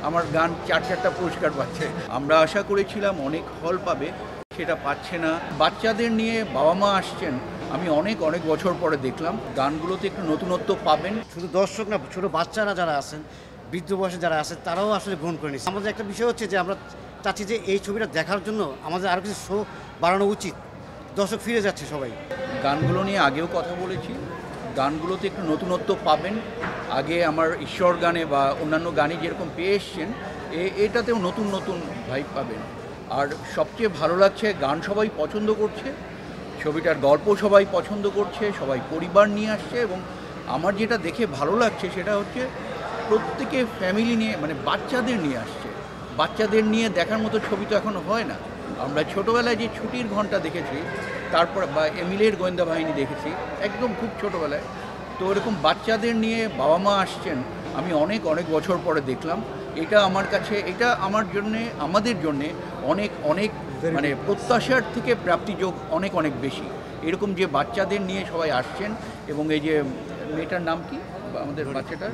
আমার গান চারটা পুরস্কার পাচ্ছে। আমরা আশা করেছিলাম অনেক হল পাবে, সেটা পাচ্ছে না। বাচ্চাদের নিয়ে বাবা মা আসছেন, আমি অনেক বছর পরে দেখলাম। গানগুলোতে একটু নতুনত্ব পাবেন। শুধু দর্শক না, ছোট বাচ্চারা যারা আছেন, বৃদ্ধ বয়সে যারা আছেন, তারাও আসলে গ্রহণ করে নিচ্ছে। আমাদের একটা বিষয় হচ্ছে যে আমরা চাচ্ছি যে এই ছবিটা দেখার জন্য আমাদের আরও কিছু শো বাড়ানো উচিত। দর্শক ফিরে যাচ্ছে সবাই। গানগুলো নিয়ে আগেও কথা বলেছি, গানগুলোতে একটু নতুনত্ব পাবেন। আগে আমার ঈশ্বর গানে বা অন্যান্য গানে যেরকম পেয়ে এসছেন, এটাতেও নতুন ভাইব পাবেন। আর সবচেয়ে ভালো লাগছে, গান সবাই পছন্দ করছে, ছবিটার গল্প সবাই পছন্দ করছে, সবাই পরিবার নিয়ে আসছে। এবং আমার যেটা দেখে ভালো লাগছে সেটা হচ্ছে প্রত্যেকে ফ্যামিলি নিয়ে, মানে বাচ্চাদের নিয়ে আসছে। বাচ্চাদের নিয়ে দেখার মতো ছবি তো এখন হয় না। আমরা ছোটোবেলায় যে ছুটির ঘন্টা দেখেছি, তারপর বা এমিলের গোয়েন্দা বাহিনী দেখেছি একদম খুব ছোটোবেলায়। তো এরকম বাচ্চাদের নিয়ে বাবা মা আসছেন, আমি অনেক বছর পরে দেখলাম। এটা আমার কাছে, এটা আমার জন্যে, আমাদের জন্যে অনেক মানে প্রত্যাশার থেকে প্রাপ্তিযোগ অনেক বেশি। এরকম যে বাচ্চাদের নিয়ে সবাই আসছেন, এবং এই যে মেয়েটার নাম কি আমাদের বাচ্চাটা,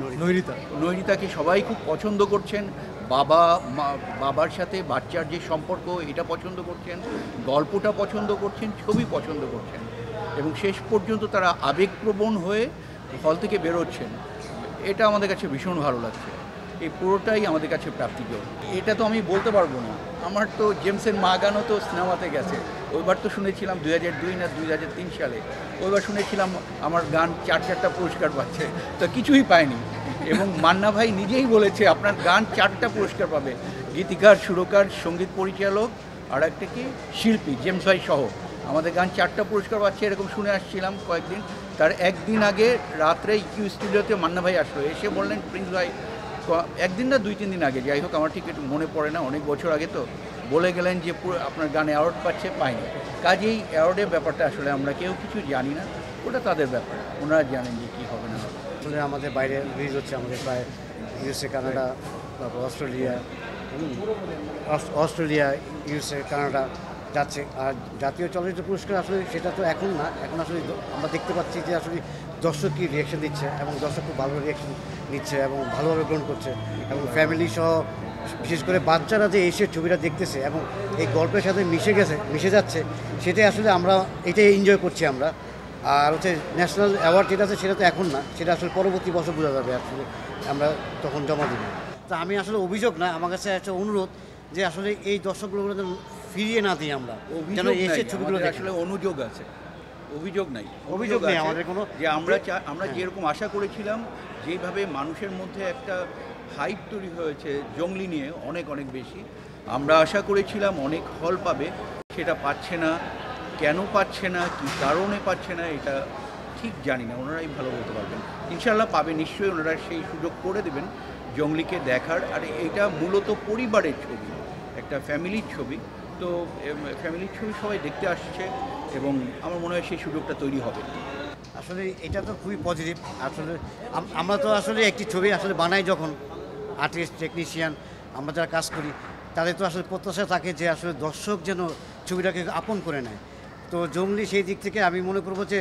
নৈরিতাকে সবাই খুব পছন্দ করছেন। বাবার সাথে বাচ্চার যে সম্পর্ক, এটা পছন্দ করছেন, গল্পটা পছন্দ করছেন, ছবি পছন্দ করছেন, এবং শেষ পর্যন্ত তারা আবেগপ্রবণ হয়ে হল থেকে বেরোচ্ছেন। এটা আমাদের কাছে ভীষণ ভালো লাগছে। এই পুরোটাই আমাদের কাছে প্রাপ্তিযোগ। এটা তো আমি বলতে পারবো না। আমার তো জেমসের মা গানও তো সিনেমাতে গেছে। ওইবার তো শুনেছিলাম 2002 না 2003 সালে, ওইবার শুনেছিলাম আমার গান চারটা পুরস্কার পাচ্ছে, তো কিছুই পায়নি। এবং মান্না ভাই নিজেই বলেছে আপনার গান 4টা পুরস্কার পাবে, গীতিকার, সুরকার, সঙ্গীত পরিচালক, আর একটা কি শিল্পী, জেমস ভাই সহ। আমাদের গান 4টা পুরস্কার পাচ্ছে এরকম শুনে আসছিলাম কয়েকদিন। তার একদিন আগে রাত্রে ইকিউ স্টুডিওতে মান্না ভাই আসলো, এসে বললেন প্রিন্স ভাই, একদিন না 2-3 দিন আগে, যাই হোক আমার ঠিক একটু মনে পড়ে না, অনেক বছর আগে, তো বলে গেলেন যে আপনার গানে অ্যাওয়ার্ড পাচ্ছে, পায়নি। কাজেই অ্যাওয়ার্ডের ব্যাপারটা আসলে আমরা কেউ কিছু জানি না, ওটা তাদের ব্যাপার, ওনারা জানেন যে কী হবে না হবে। আসলে আমাদের বাইরে রিলিজ হচ্ছে, আমাদের প্রায় ইউএসএ, কানাডা, তারপর অস্ট্রেলিয়া, ইউএসএ, কানাডা যাচ্ছে। আর জাতীয় চলচ্চিত্র পুরস্কার আসলে সেটা তো এখন না, এখন আসলে আমরা দেখতে পাচ্ছি যে আসলে দর্শক কী রিয়াকশন দিচ্ছে, এবং দর্শক খুব ভালো রিয়াকশন নিচ্ছে এবং ভালোভাবে গ্রহণ করছে। এবং ফ্যামিলি সহ বিশেষ করে বাচ্চারা যে এসে ছবিটা দেখতেছে এবং এই গল্পের সাথে মিশে যাচ্ছে, সেটাই আসলে আমরা এটাই এনজয় করছি আমরা। আর হচ্ছে ন্যাশনাল অ্যাওয়ার্ড যেটা আছে, সেটা তো এখন না, সেটা আসলে পরবর্তী বছর বোঝা যাবে, আসলে আমরা তখন জমা দেব। তা আমি আসলে অভিযোগ না, আমার কাছে একটা অনুরোধ যে আসলে এই দর্শকগুলো যেন ফিরিয়ে না দিই আমরা, যেন এসে ছবিগুলো আসলে অনুযোগ আছে, অভিযোগ নেই আমাদের কোনো, যে আমরা যেরকম আশা করেছিলাম, যেভাবে মানুষের মধ্যে একটা হাইপ তৈরি হয়েছে জঙ্গলি নিয়ে অনেক বেশি। আমরা আশা করেছিলাম অনেক হল পাবে, সেটা পাচ্ছে না। কেন পাচ্ছে না, কী কারণে পাচ্ছে না, এটা ঠিক জানি না, ওনারাই ভালো বলতে পারবেন। ইনশাআল্লাহ পাবে, নিশ্চয়ই ওনারা সেই সুযোগ করে দেবেন জঙ্গলিকে দেখার। আর এটা মূলত পরিবারের ছবি, একটা ফ্যামিলির ছবি, তো ফ্যামিলির ছবি সবাই দেখতে আসছে, এবং আমার মনে হয় সেই সুযোগটা তৈরি হবে। আসলে এটা তো খুবই পজিটিভ। আসলে আমরা তো আসলে একটি ছবি আসলে বানাই, যখন আর্টিস্ট, টেকনিশিয়ান, আমরা যারা কাজ করি, তাদের তো আসলে প্রত্যাশা থাকে যে আসলে দর্শক যেন ছবিটাকে আপন করে নেয়। তো জঙ্গলি সেই দিক থেকে আমি মনে করবো যে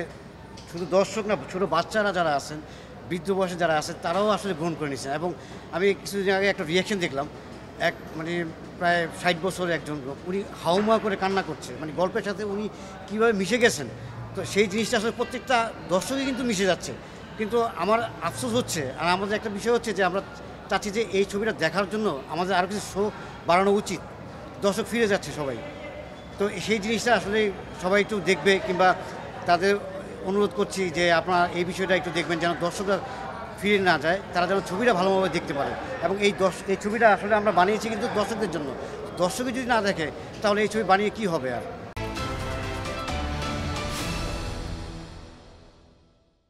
শুধু দর্শক না, ছোট বাচ্চারা যারা আছেন, বৃদ্ধ বয়সে যারা আছেন, তারাও আসলে গ্রহণ করে নিচ্ছেন। এবং আমি কিছুদিন আগে একটা রিয়াকশন দেখলাম, মানে প্রায় 60 বছরের একজন লোক, উনি হাউমা করে কান্না করছে, মানে গল্পের সাথে উনি কীভাবে মিশে গেছেন। তো সেই জিনিসটা আসলে প্রত্যেকটা দর্শকই কিন্তু মিশে যাচ্ছে। কিন্তু আমার আফসোস হচ্ছে, আর আমাদের একটা বিষয় হচ্ছে যে আমরা চাচ্ছি যে এই ছবিটা দেখার জন্য আমাদের আরও কিছু শো বাড়ানো উচিত। দর্শক ফিরে যাচ্ছে সবাই। তো সেই জিনিসটা আসলে সবাই একটু দেখবে, কিংবা তাদের অনুরোধ করছি যে আপনারা এই বিষয়টা একটু দেখবেন, যেন দর্শকরা ফিরে না যায়, তারা যেন ছবিটা ভালোভাবে দেখতে পারে। এবং এই ছবিটা আসলে আমরা বানিয়েছি কিন্তু দর্শকদের জন্য। দর্শকই যদি না দেখে, তাহলে এই ছবি বানিয়ে কী হবে আর।